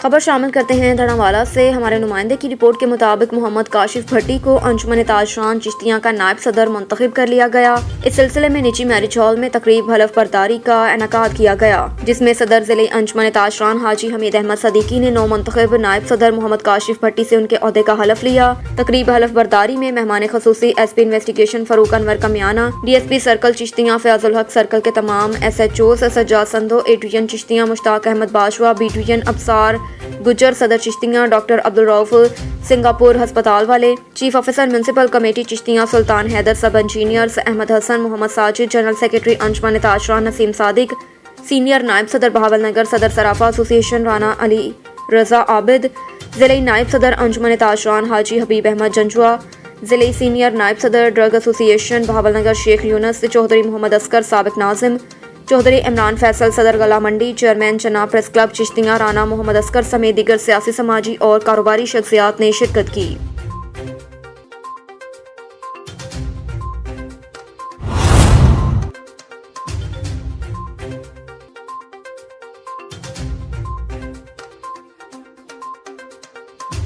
خبر شامل کرتے ہیں دھڑاوالا سے۔ ہمارے نمائندے کی رپورٹ کے مطابق محمد کاشف بھٹی کو انجمن تاجران چشتیہ کا نائب صدر منتخب کر لیا گیا۔ اس سلسلے میں نجی میرج ہال میں تقریب حلف برداری کا انعقاد کیا گیا، جس میں صدر ضلع انجمن تاجران حاجی حمید احمد صدیقی نے نو منتخب نائب صدر محمد کاشف بھٹی سے ان کے عہدے کا حلف لیا۔ تقریب حلف برداری میں مہمان خصوصی ایس پی انویسٹیگیشن فاروق انور کا Miana, D S P circle Chishtian Fayyaz Ulhaq circle کے تمام S H Os, Sajjad Sandhu A division Chishtian Mushtaq Ahmed Bashwa B division, Absar Gujjar صدر چشتیہ ڈاکٹر عبدالرؤف سنگاپور ہسپتال والے، chief officer municipal committee Chishtian Sultan Haider, sub engineers Ahmed Hassan, Muhammad Sajid, general secretary Anjuman Tajiran Naseem Sadiq, senior نائب صدر بہاول نگر صدر صرافہ ایسوسی ایشن رانا علی رضا عابد، ضلعی نائب صدر انجمن تاجران حاجی حبیب احمد جنجوا، ضلعی سینئر نائب صدر ڈرگ ایسوسی ایشن بہاول نگر شیخ یونس، چودھری محمد اسکر سابق ناظم، چودھری عمران فیصل صدر گلا منڈی، چیئرمین چناب پریس کلب چشتیہ رانا محمد اسکر سمیت دیگر سیاسی، سماجی اور کاروباری شخصیات نے شرکت کی۔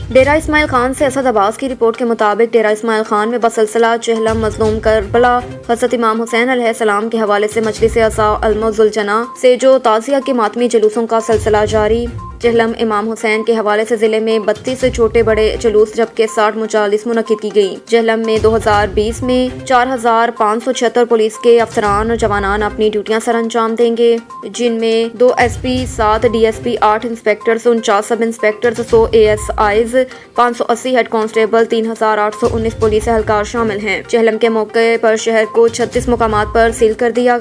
ڈیرہ اسماعیل خان سے اسد عباس کی رپورٹ کے مطابق ڈیرہ اسماعیل خان میں بسلسلہ چہلم مظلوم کربلا حضرت امام حسین علیہ السلام کے حوالے سے مجلس اعضاء علم ذوالجناح سے جو تعزیہ کے ماتمی جلوسوں کا سلسلہ جاری۔ چہلم امام حسین کے حوالے سے ضلع میں 32 چھوٹے بڑے جلوس جبکہ 60 مجالس منعقد کی گئیں۔ چہلم میں 2020 میں 4576 پولیس کے افسران اور جوانان اپنی ڈیوٹیاں سر انجام دیں گے، جن میں 2 S P, 7 D S P, 8 inspectors, 49 سب inspectors, 100 A S Is, 580 head constable, 3819 police اہلکار شامل ہیں۔ چہلم کے موقع پر شہر کو 36 مقامات پر سیل کر دیا۔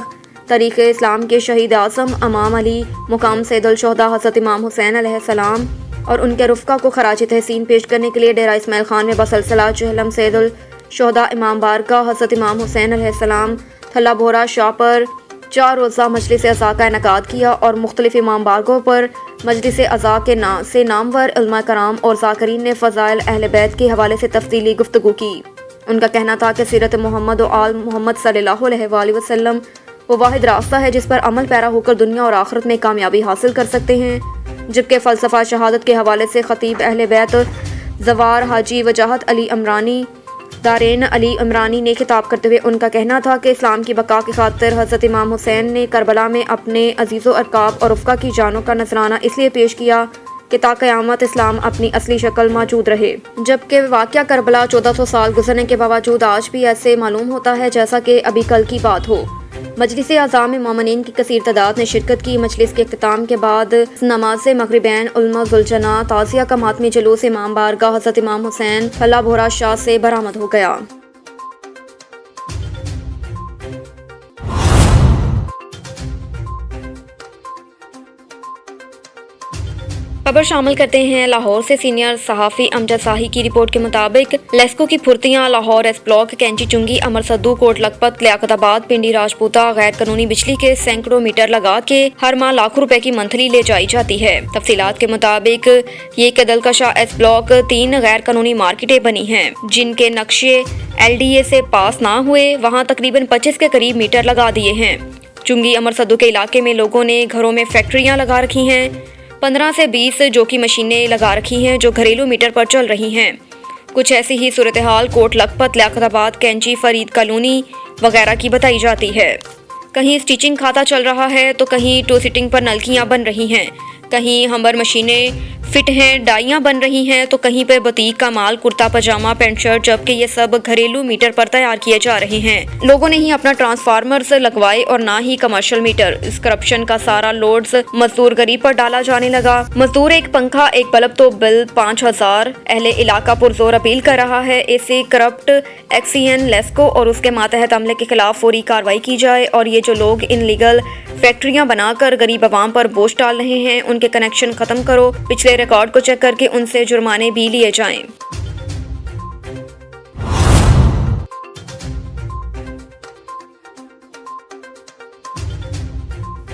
تاریخ اسلام کے شہید اعظم امام علی مقام سید الشہداء حضرت امام حسین علیہ السلام اور ان کے رفقا کو خراج تحسین پیش کرنے کے لیے ڈیرہ اسماعیل خان میں بسلسلہ چہلم سید الشہداء امام بارگاہ حضرت امام حسین علیہ السلام تھلہ بھورا شاہ پر 4 روزہ مجلس اعضاء کا انعقاد کیا اور مختلف امام بارگاہوں پر مجلس اعضاء کے سے نامور علماء کرام اور ذاکرین نے فضائل اہل بیت کے حوالے سے تفصیلی گفتگو کی۔ ان کا کہنا تھا کہ سیرت محمد و آل محمد صلی اللہ علیہ وآلہ وسلم وہ واحد راستہ ہے جس پر عمل پیرا ہو کر دنیا اور آخرت میں کامیابی حاصل کر سکتے ہیں، جبکہ فلسفہ شہادت کے حوالے سے خطیب اہل بیت زوار حاجی وجاہت علی عمرانی دارین علی عمرانی نے خطاب کرتے ہوئے ان کا کہنا تھا کہ اسلام کی بقا کی خاطر حضرت امام حسین نے کربلا میں اپنے عزیز و ارکاب اور رفقا کی جانوں کا نذرانہ اس لیے پیش کیا کہ تا قیامت اسلام اپنی اصلی شکل موجود رہے، جبکہ واقعہ کربلا 1400 سال گزرنے کے باوجود آج بھی ایسے معلوم ہوتا ہے جیسا کہ ابھی کل کی بات ہو۔ مجلس اعضاء میں مومنین کی کثیر تعداد نے شرکت کی۔ مجلس کے اختتام کے بعد نماز مغربین علم ذوالجناح تعزیہ کا ماتمی جلوس امام بارگاہ حضرت امام حسین تھلہ بھورا شاہ سے برآمد ہو گیا۔ خبر شامل کرتے ہیں لاہور سے۔ سینئر صحافی امجد صاحی کی رپورٹ کے مطابق لیسکو کی پھرتیاں لاہور ایس بلاک، کینچی چنگی، امر سدو، کوٹ لکھپت، لیاقت آباد، پنڈی راجپوتا غیر قانونی بجلی کے سینکڑوں میٹر لگا کے ہر ماہ لاکھوں روپے کی منتھلی لے جائی جاتی ہے۔ تفصیلات کے مطابق یہ کدلکشا ایس بلاک 3 غیر قانونی مارکیٹیں بنی ہیں جن کے نقشے ایل ڈی اے سے پاس نہ ہوئے، وہاں تقریباً 25 کے قریب میٹر لگا دیے ہیں۔ چنگی امر سدو کے علاقے میں لوگوں نے گھروں میں فیکٹریاں لگا رکھی ہیں، 15 سے 20 جوکی مشینیں لگا رکھی ہیں جو گھریلو میٹر پر چل رہی ہیں۔ کچھ ایسی ہی صورتحال کوٹ لکھپت، لیاقت آباد، کینچی، فرید کالونی وغیرہ کی بتائی جاتی ہے۔ کہیں سٹیچنگ کھاتا چل رہا ہے تو کہیں ٹو سٹنگ پر نلکیاں بن رہی ہیں، کہیں ہمبر مشینیں فٹ ہیں، ڈائیاں بن رہی ہیں تو کہیں پہ بوتیک کا مال، کرتا پاجامہ، پینٹ شرٹ، جبکہ یہ سب گھریلو میٹر پر تیار کیے جا رہے ہیں۔ لوگوں نے ہی اپنا ٹرانسفارمرز لگوائے اور نہ ہی کمرشل میٹر۔ اس کرپشن کا سارا لوڈز مزدور غریب پر ڈالا جانے لگا۔ مزدور ایک پنکھا ایک بلب تو بل 5000۔ اہل علاقہ پرزور اپیل کر رہا ہے ایسے کرپٹ ایکسین لیسکو اور اس کے ماتحت عملے کے خلاف فوری کارروائی کی جائے اور یہ جو لوگ ان لیگل فیکٹریاں بنا کر غریب عوام پر بوجھ ڈال رہے ہیں ان کے کنیکشن ختم کرو، پچھلے ریکارڈ کو چیک کر کے ان سے جرمانے بھی لیے جائیں۔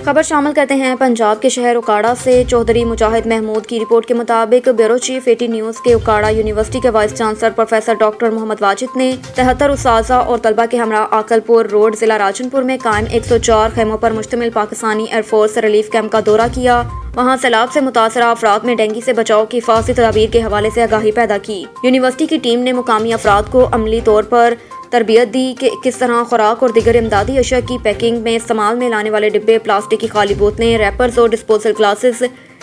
خبر شامل کرتے ہیں پنجاب کے شہر اکاڑا سے۔ چودھری مجاہد محمود کی رپورٹ کے مطابق بیورو چیف ایٹی نیوز کے اکاڑا یونیورسٹی کے وائس چانسلر پروفیسر ڈاکٹر محمد واجد نے 73 اساتذہ اور طلبہ کے ہمراہ عاقل پور روڈ ضلع راجن پور میں قائم 104 خیموں پر مشتمل Pakistani air force relief camp کا دورہ کیا۔ وہاں سیلاب سے متاثرہ افراد میں ڈینگی سے بچاؤ کی حفاظتی تدابیر کے حوالے سے آگاہی پیدا کی۔ یونیورسٹی کی ٹیم نے مقامی افراد کو عملی طور پر تربیت دی کہ کس طرح خوراک اور دیگر امدادی اشیاء کی پیکنگ میں استعمال میں لانے والے ڈبے، پلاسٹک کی خالی بوتلیں، ریپرز اور ڈسپوزل گلاسز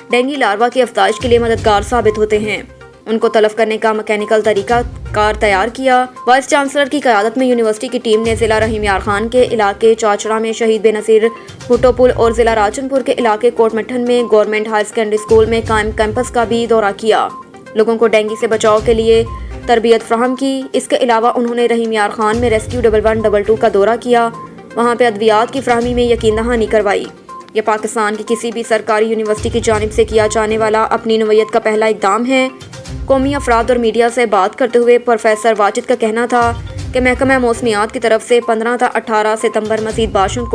ڈینگی لاروا کی افزائش کے لیے مددگار ثابت ہوتے ہیں۔ ان کو تلف کرنے کا میکینیکل طریقہ کار تیار کیا۔ وائس چانسلر کی قیادت میں یونیورسٹی کی ٹیم نے ضلع رحیم یار خان کے علاقے چاچڑا میں شہید بے نظیر بھٹو پل اور ضلع راجن پور کے علاقے کوٹ مٹھن میں گورنمنٹ ہائر سیکنڈری اسکول میں قائم کیمپس کا بھی دورہ کیا۔ لوگوں کو ڈینگی سے بچاؤ کے لیے تربیت فراہم کی۔ اس کے علاوہ انہوں نے رحیم یار خان میں ریسکیو 1122 کا دورہ کیا۔ وہاں پہ ادویات کی فراہمی میں یقین دہانی کروائی۔ یہ پاکستان کی کسی بھی سرکاری یونیورسٹی کی جانب سے کیا جانے والا اپنی نوعیت کا پہلا اقدام ہے۔ قومی افراد اور میڈیا سے بات کرتے ہوئے پروفیسر واجد کا کہنا تھا کہ محکمہ موسمیات کی طرف سے 15 تا 18 ستمبر مزید بارشوں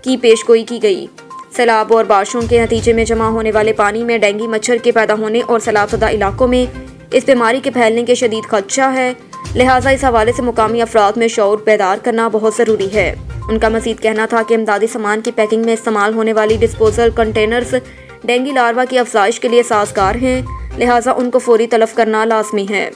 کی پیش گوئی کی گئی۔ سیلاب اور بارشوں کے نتیجے میں جمع ہونے والے پانی میں ڈینگی مچھر کے پیدا ہونے اور سیلاب زدہ علاقوں میں اس بیماری کے پھیلنے کے شدید خدشہ ہے، لہٰذا اس حوالے سے مقامی افراد میں شعور بیدار کرنا بہت ضروری ہے۔ ان کا مزید کہنا تھا کہ امدادی سامان کی پیکنگ میں استعمال ہونے والی ڈسپوزل کنٹینرز ڈینگی لاروا کی افزائش کے لیے سازگار ہیں، لہٰذا ان کو فوری تلف کرنا لازمی ہے۔